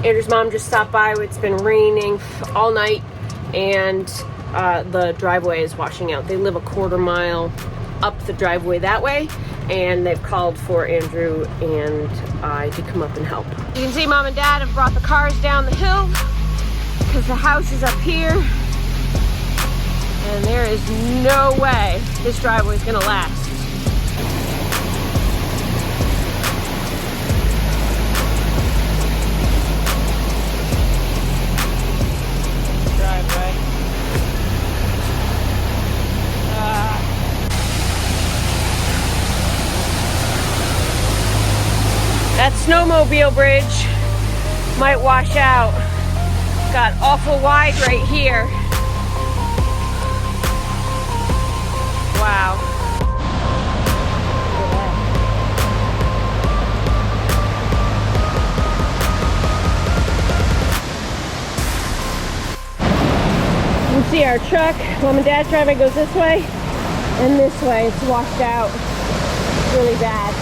Andrew's mom just stopped by. It's been raining all night, and the driveway is washing out. They live a quarter mile up the driveway that way, and they've called for Andrew and I to come up and help. You can see Mom and Dad have brought the cars down the hill because the house is up here, and there is no way this driveway is gonna last. That snowmobile bridge might wash out. Got awful wide right here. Wow. You can see our truck. Mom and Dad's driveway goes this way and this way. It's washed out really bad.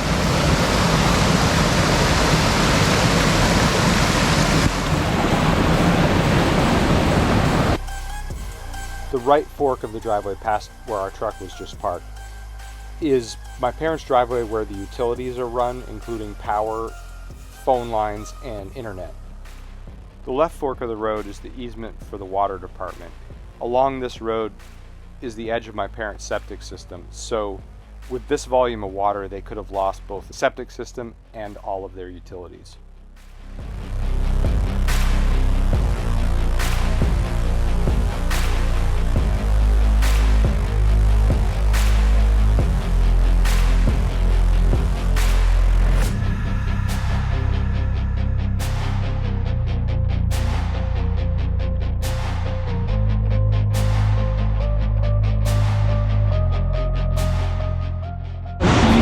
The right fork of the driveway past where our truck was just parked is my parents' driveway where the utilities are run, including power, phone lines, and internet. The left fork of the road is the easement for the water department. Along this road is the edge of my parents' septic system, so with this volume of water they could have lost both the septic system and all of their utilities.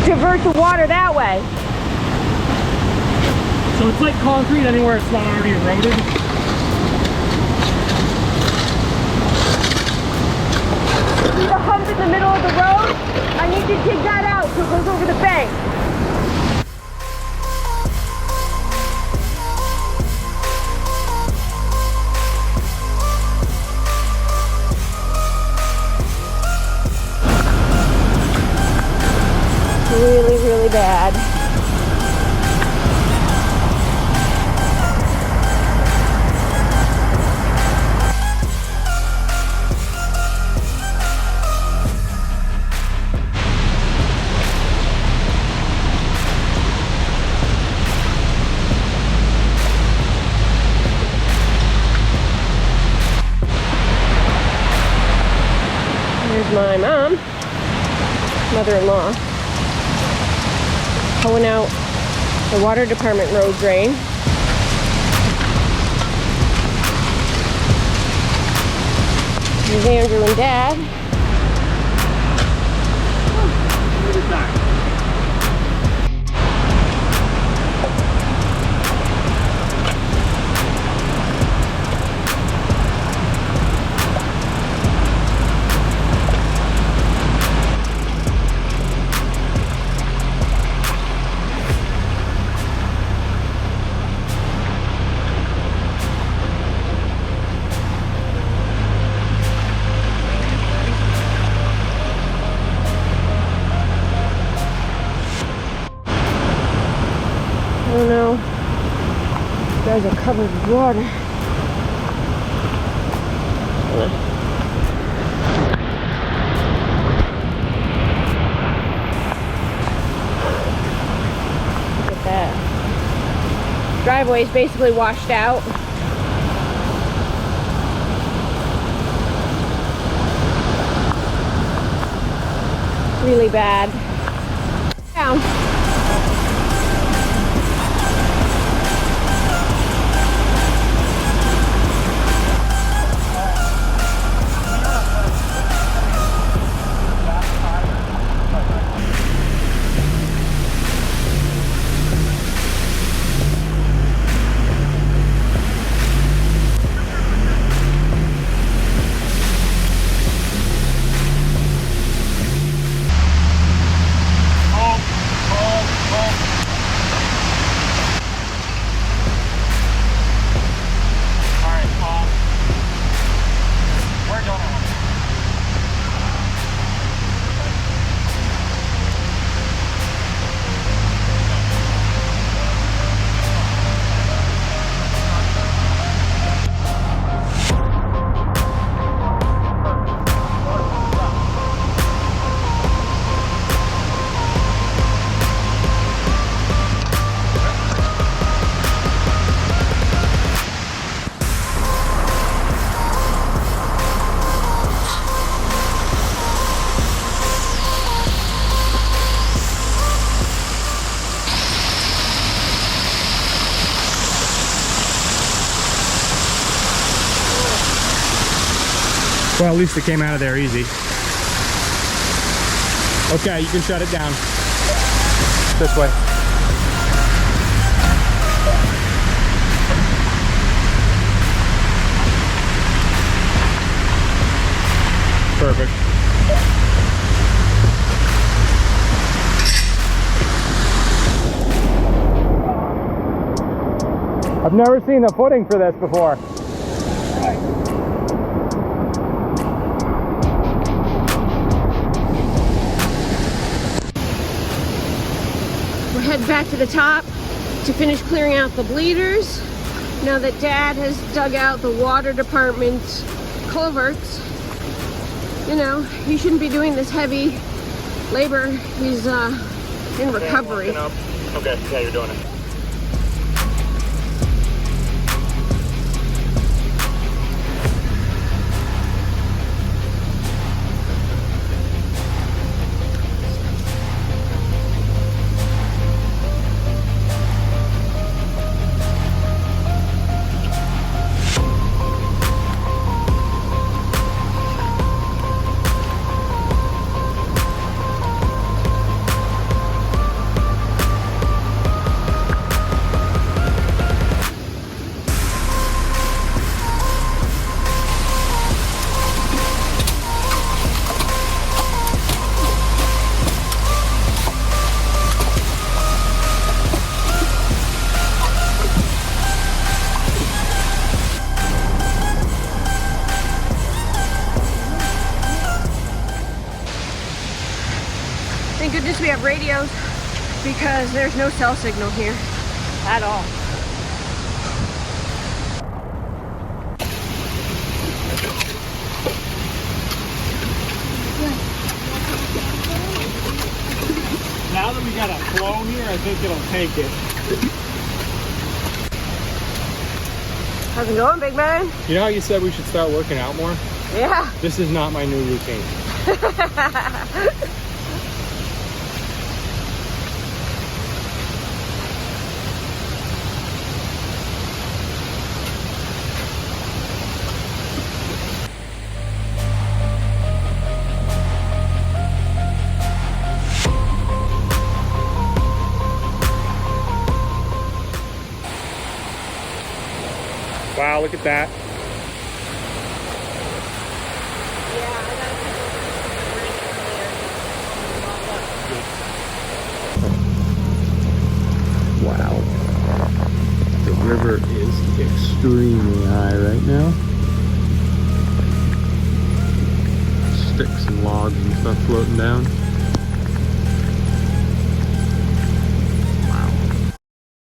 Divert the water that way. So it's like concrete anywhere it's not already eroded? See the hump in the middle of the road? I need to dig that out so it goes over the bank. Really, really bad. Here's my mom, mother-in-law, pulling out the water department road drain. Here's Andrew and Dad. Oh no, you guys are covered with water. Look at that. Driveway is basically washed out. Really bad. Down. Oh. Well, at least it came out of there easy. Okay, you can shut it down. This way. Perfect. I've never seen a footing for this before. We're heading back to the top to finish clearing out the bleeders. Now that Dad has dug out the water department culverts, you know, he shouldn't be doing this heavy labor. He's in recovery. Okay, yeah, you're doing it. Thank goodness we have radios because there's no cell signal here at all. Now that we got a flow here, I think it'll take it. How's it going, big man? You know how you said we should start working out more? Yeah. This is not my new routine. Wow, look at that. Wow. The river is extremely high right now. Sticks and logs and stuff floating down.